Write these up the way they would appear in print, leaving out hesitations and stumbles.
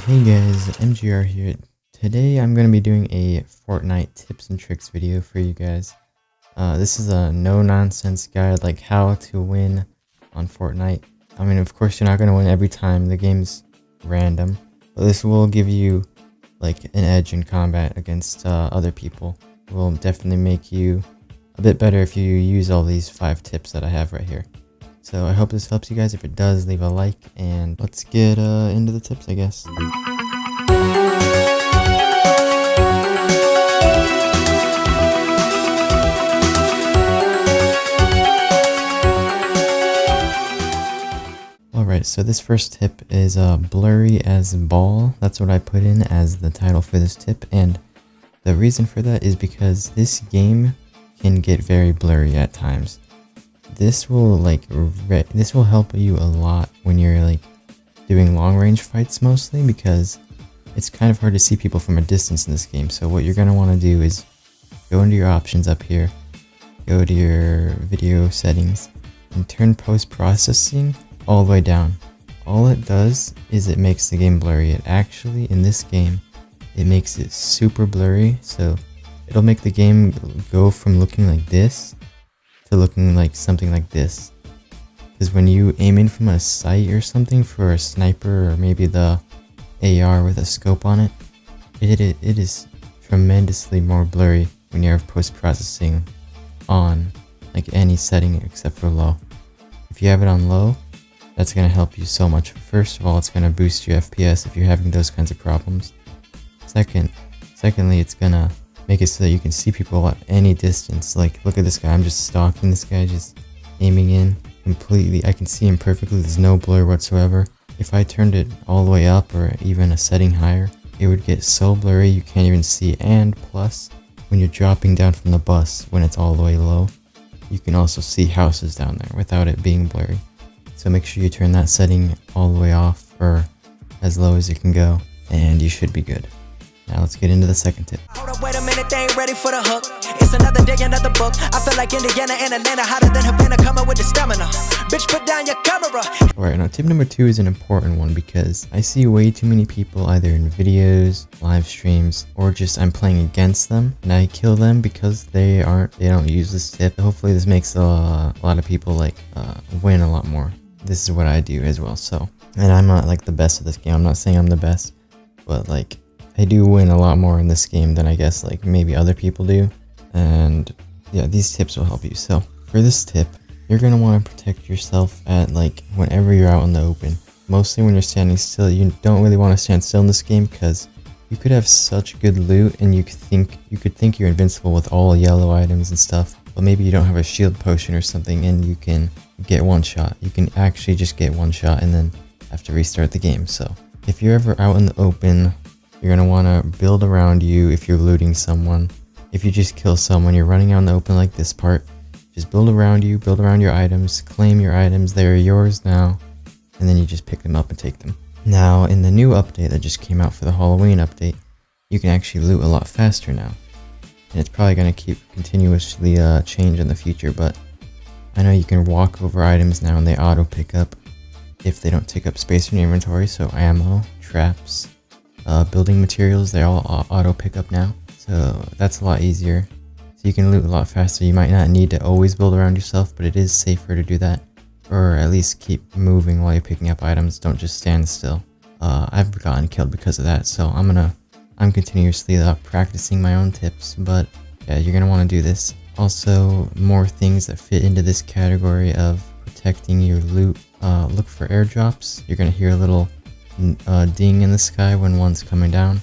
Hey guys, MGR here. Today I'm going to be doing a Fortnite tips and tricks video for you guys. This is a no-nonsense guide, like how to win on Fortnite. I mean, of course you're not going to win every time, the game's random, but this will give you like an edge in combat against other people. It will definitely make you a bit better if you use all these 5 tips that I have right here. So I hope this helps you guys. If it does, leave a like, and let's get into the tips, I guess. Alright, so this first tip is blurry as ball. That's what I put in as the title for this tip, and the reason for that is because this game can get very blurry at times. This will help you a lot when you're like doing long range fights, mostly because it's kind of hard to see people from a distance in this game. So what you're going to want to do is go into your options up here, go to your video settings, and turn post-processing all the way down. All it does is it makes the game blurry. It actually, in this game, it makes it super blurry, so it'll make the game go from looking like this to looking like something like this. Because when you aim in from a sight or something for a sniper, or maybe the AR with a scope on it, it is tremendously more blurry when you have post-processing on, like any setting except for low. If you have it on low, that's going to help you so much. First of all, it's going to boost your FPS if you're having those kinds of problems. Secondly, it's going to make it so that you can see people at any distance. Like, look at this guy. I'm just stalking this guy, just aiming in completely. I can see him perfectly. There's no blur whatsoever. If I turned it all the way up or even a setting higher, it would get so blurry you can't even see. And plus, when you're dropping down from the bus, when it's all the way low, you can also see houses down there without it being blurry. So make sure you turn that setting all the way off, or as low as you can go, and you should be good. Now let's get into the second tip. Hold up, wait a minute, they ain't ready for the hook. It's another day, another book. I feel like Indiana and Atlanta, hotter than Havana, coming with the stamina. Bitch, put down your camera. Alright, now tip number 2 is an important one, because I see way too many people either in videos, live streams, or just I'm playing against them and I kill them because they don't use this tip. Hopefully this makes a lot of people win a lot more. This is what I do as well. So, and I'm not like the best at this game. I'm not saying I'm the best, but like I do win a lot more in this game than I guess like maybe other people do. And yeah, these tips will help you. So for this tip, you're going to want to protect yourself at like whenever you're out in the open. Mostly when you're standing still. You don't really want to stand still in this game because you could have such good loot and you could think you're invincible with all yellow items and stuff, but maybe you don't have a shield potion or something and you can get one shot. You can actually just get one shot and then have to restart the game. So if you're ever out in the open, you're going to want to build around you. If you're looting someone, if you just kill someone, you're running out in the open like this part, just build around you, build around your items, claim your items. They're yours now, and then you just pick them up and take them. Now in the new update that just came out for the Halloween update, you can actually loot a lot faster now, and it's probably going to keep continuously change in the future. But I know you can walk over items now and they auto pick up if they don't take up space in your inventory. So ammo, traps, building materials, they all auto pick up now. So that's a lot easier. So you can loot a lot faster. You might not need to always build around yourself, but it is safer to do that. Or at least keep moving while you're picking up items. Don't just stand still. I've gotten killed because of that. So I'm continuously practicing my own tips, but yeah, you're going to want to do this. Also, more things that fit into this category of protecting your loot. Look for airdrops. You're going to hear a little ding in the sky when one's coming down.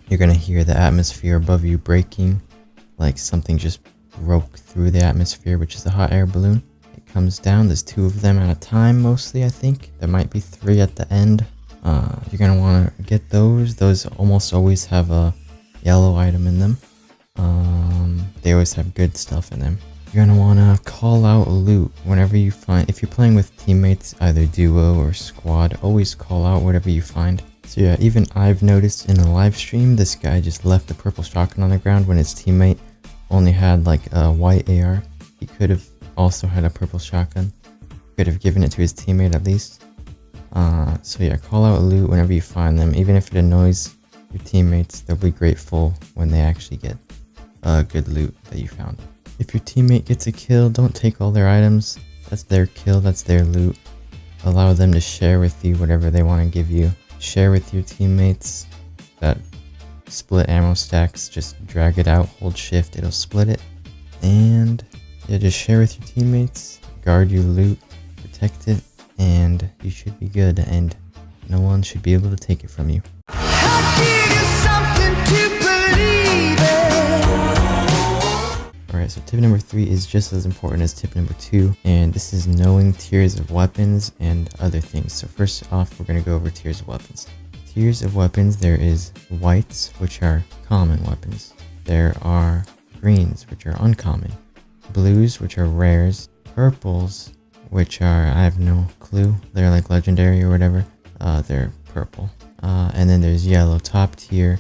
You're going to hear the atmosphere above you breaking, like something just broke through the atmosphere, which is a hot air balloon. It comes down. There's 2 of them at a time, mostly, I think. There might be 3 at the end. You're going to want to get those. Those almost always have a yellow item in them. They always have good stuff in them. You're going to want to call out loot whenever you find. If you're playing with teammates, either duo or squad, always call out whatever you find. So yeah, even I've noticed in a live stream, this guy just left a purple shotgun on the ground when his teammate only had like a white AR. He could have also had a purple shotgun. Could have given it to his teammate at least. So yeah, call out loot whenever you find them. Even if it annoys your teammates, they'll be grateful when they actually get good loot that you found. If your teammate gets a kill, don't take all their items. That's their kill, that's their loot. Allow them to share with you whatever they want to give you. Share with your teammates. That split ammo stacks, just drag it out, hold shift, it'll split it. And yeah, just share with your teammates, guard your loot, protect it, and you should be good, and no one should be able to take it from you. Alright, so tip number 3 is just as important as tip number 2, and this is knowing tiers of weapons and other things. So first off, we're going to go over tiers of weapons. Tiers of weapons, there is whites, which are common weapons. There are greens, which are uncommon. Blues, which are rares. Purples, which are, I have no clue, they're like legendary or whatever. They're purple. And then there's yellow, top tier,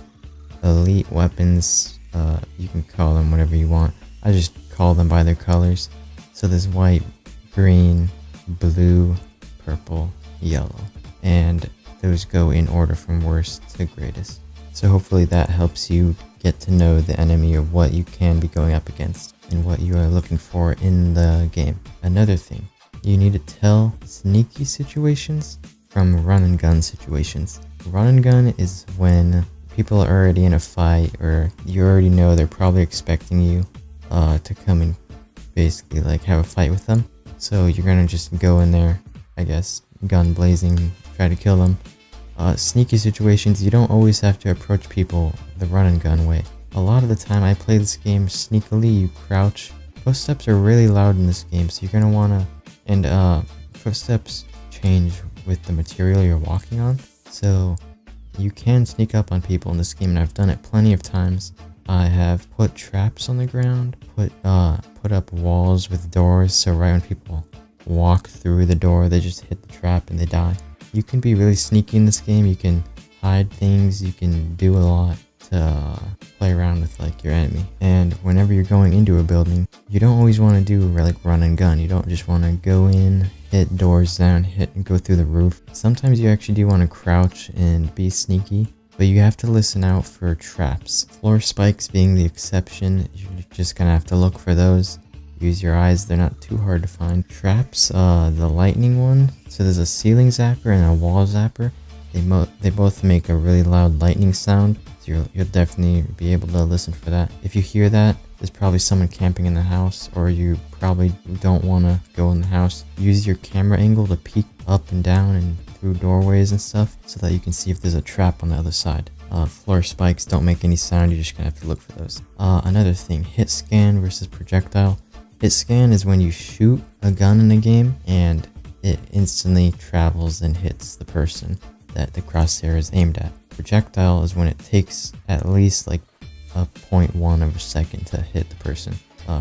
elite weapons. You can call them whatever you want. I just call them by their colors. So there's white, green, blue, purple, yellow. And those go in order from worst to greatest. So hopefully that helps you get to know the enemy or what you can be going up against and what you are looking for in the game. Another thing, you need to tell sneaky situations from run and gun situations. Run and gun is when people are already in a fight, or you already know they're probably expecting you to come and basically like have a fight with them. So you're gonna just go in there, I guess, gun blazing, try to kill them. Sneaky situations, you don't always have to approach people the run and gun way. A lot of the time I play this game sneakily, you crouch. Footsteps are really loud in this game, so you're gonna wanna, and footsteps change with the material you're walking on. So you can sneak up on people in this game, and I've done it plenty of times. I have put traps on the ground, put up walls with doors, so right when people walk through the door, they just hit the trap and they die. You can be really sneaky in this game. You can hide things, you can do a lot to play around with like your enemy. And whenever you're going into a building, you don't always want to do like run and gun. You don't just want to go in, hit doors down, hit and go through the roof. Sometimes you actually do want to crouch and be sneaky, but you have to listen out for traps. Floor spikes being the exception. You're just gonna have to look for those. Use your eyes, they're not too hard to find. Traps, the lightning one. So there's a ceiling zapper and a wall zapper. They both make a really loud lightning sound. So you'll definitely be able to listen for that. If you hear that, there's probably someone camping in the house, or you probably don't want to go in the house. Use your camera angle to peek up and down and through doorways and stuff, so that you can see if there's a trap on the other side. Floor spikes don't make any sound, you're just gonna have to look for those. Another thing, hit scan versus projectile. Hit scan is when you shoot a gun in a game and it instantly travels and hits the person that the crosshair is aimed at. Projectile is when it takes at least like a 0.1 of a second to hit the person.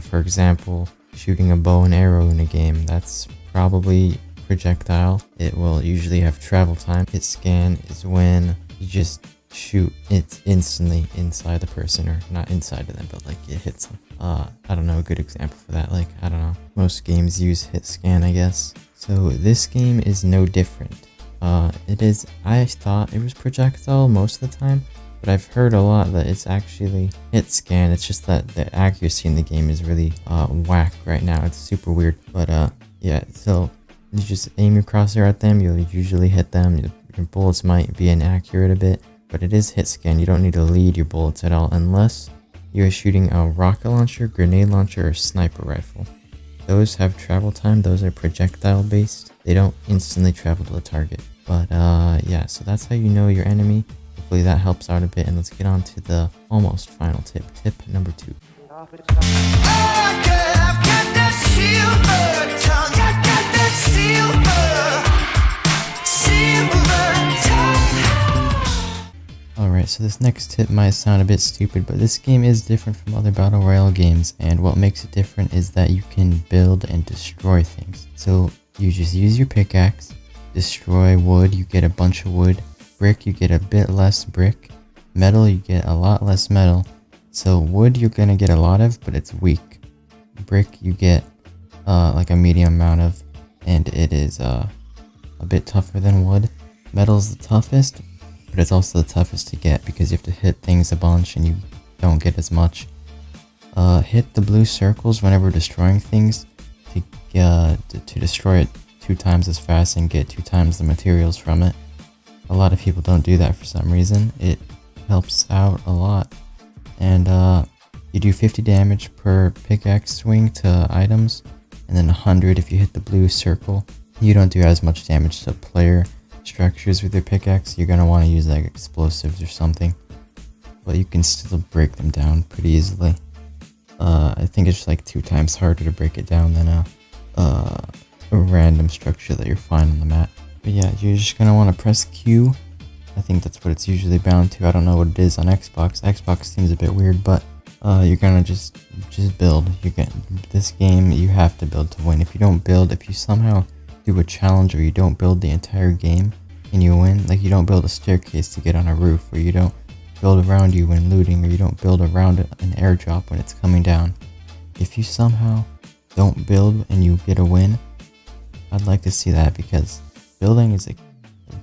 For example, shooting a bow and arrow in a game, that's probably projectile. It will usually have travel time. Hit scan is when you just shoot it instantly inside the person, or not inside of them, but like it hits them. I don't know a good example for that. Like, I don't know, most games use hit scan, I guess. So this game is no different. I thought it was projectile most of the time, but I've heard a lot that it's actually hit scan. It's just that the accuracy in the game is really whack right now. It's super weird. But yeah, so you just aim your crosshair at them, you'll usually hit them. Your bullets might be inaccurate a bit, but it is hit scan. You don't need to lead your bullets at all unless you're shooting a rocket launcher, grenade launcher, or sniper rifle. Those have travel time. Those are projectile based. They don't instantly travel to the target. But yeah, so that's how you know your enemy. Hopefully that helps out a bit, and let's get on to the almost final tip. Tip number 2. Alright, so this next tip might sound a bit stupid, but this game is different from other Battle Royale games, and what makes it different is that you can build and destroy things. So you just use your pickaxe, destroy wood, you get a bunch of wood. Brick, you get a bit less brick. Metal, you get a lot less metal. So wood you're gonna get a lot of, but it's weak. Brick you get like a medium amount of, and it is a bit tougher than wood. Metal's the toughest, but it's also the toughest to get because you have to hit things a bunch and you don't get as much. Hit the blue circles whenever destroying things to destroy it 2 times as fast and get 2 times the materials from it. A lot of people don't do that for some reason. It helps out a lot. And you do 50 damage per pickaxe swing to items, and then 100 if you hit the blue circle. You don't do as much damage to player structures with your pickaxe. You're going to want to use like explosives or something, but you can still break them down pretty easily. I think it's like 2 times harder to break it down than a random structure that you're finding on the map. But yeah, you're just going to want to press Q. I think that's what it's usually bound to. I don't know what it is on Xbox. Xbox seems a bit weird, but you're gonna just build. This game, you have to build to win. If you don't build, if you somehow do a challenge or you don't build the entire game and you win, like you don't build a staircase to get on a roof, or you don't build around you when looting, or you don't build around an airdrop when it's coming down. If you somehow don't build and you get a win, I'd like to see that, because building is a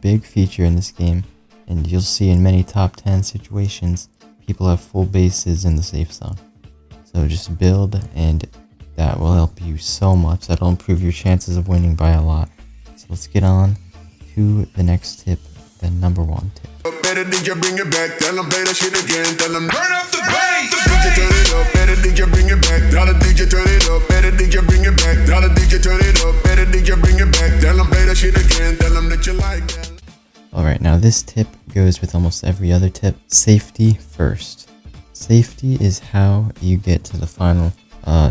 big feature in this game, and you'll see in many top 10 situations people have full bases in the safe zone. So just build, and that will help you so much. That'll improve your chances of winning by a lot. So let's get on to the next tip, the number 1 tip. Better DJ bring it back, tell them play that shit again, tell them turn up the bass. DJ turn it up, better DJ bring it back, tell the DJ turn it up, better DJ bring it back, tell the DJ turn it up, better DJ bring it back, tell them play that shit again, tell them that you like that. Alright, now this tip goes with almost every other tip. Safety first. Safety is how you get to the final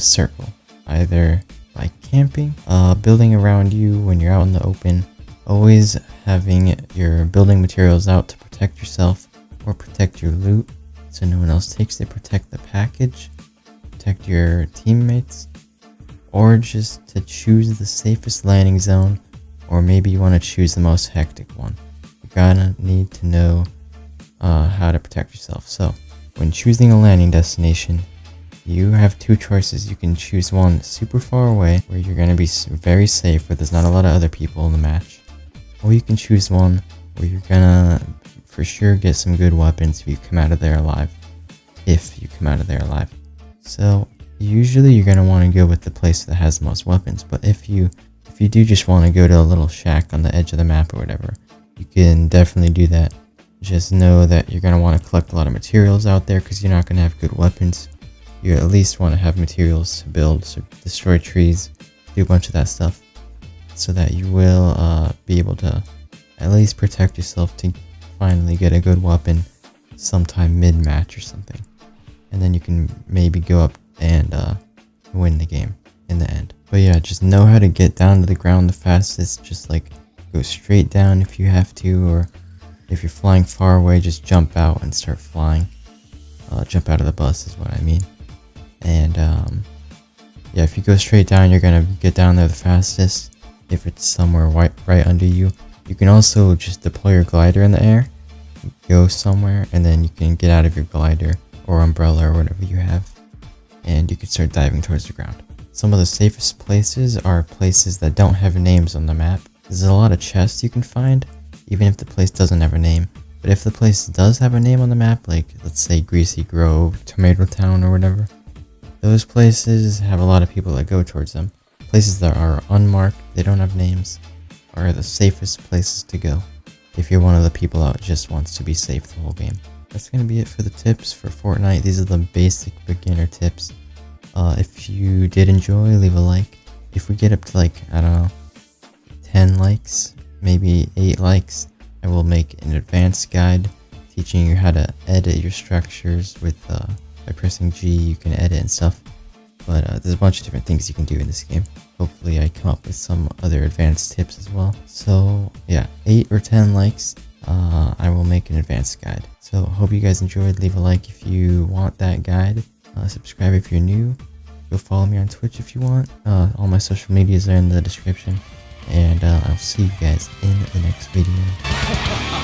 circle, either by camping, building around you when you're out in the open, always having your building materials out to protect yourself or protect your loot so no one else takes it, protect the package, protect your teammates, or just to choose the safest landing zone, or maybe you want to choose the most hectic one. You're gonna need to know how to protect yourself. So when choosing a landing destination, you have 2 choices. You can choose one super far away where you're going to be very safe, where there's not a lot of other people in the match, or you can choose one where you're gonna for sure get some good weapons if you come out of there alive. So usually you're going to want to go with the place that has the most weapons, but if you do just want to go to a little shack on the edge of the map or whatever, you can definitely do that. Just know that you're going to want to collect a lot of materials out there, because you're not going to have good weapons. You at least want to have materials to build, so destroy trees, do a bunch of that stuff, so that you will be able to at least protect yourself to finally get a good weapon sometime mid-match or something. And then you can maybe go up and win the game in the end. But yeah, just know how to get down to the ground the fastest. Just like go straight down if you have to, or if you're flying far away, just jump out and start flying. Jump out of the bus is what I mean. And yeah, if you go straight down, you're gonna get down there the fastest. If it's somewhere right under you, you can also just deploy your glider in the air, go somewhere, and then you can get out of your glider or umbrella or whatever you have, and you can start diving towards the ground. Some of the safest places are places that don't have names on the map. There's a lot of chests you can find, even if the place doesn't have a name. But if the place does have a name on the map, like let's say Greasy Grove, Tomato Town, or whatever, those places have a lot of people that go towards them. Places that are unmarked, they don't have names, are the safest places to go if you're one of the people that just wants to be safe the whole game. That's going to be it for the tips for Fortnite. These are the basic beginner tips. If you did enjoy, leave a like. If we get up to like, I don't know, 10 likes, maybe 8 likes, I will make an advanced guide teaching you how to edit your structures with by pressing G. You can edit and stuff, but there's a bunch of different things you can do in this game. Hopefully I come up with some other advanced tips as well. So yeah, 8 or 10 likes, I will make an advanced guide. So hope you guys enjoyed. Leave a like if you want that guide. Subscribe if you're new. Go follow me on Twitch if you want. All my social medias are in the description. And I'll see you guys in the next video.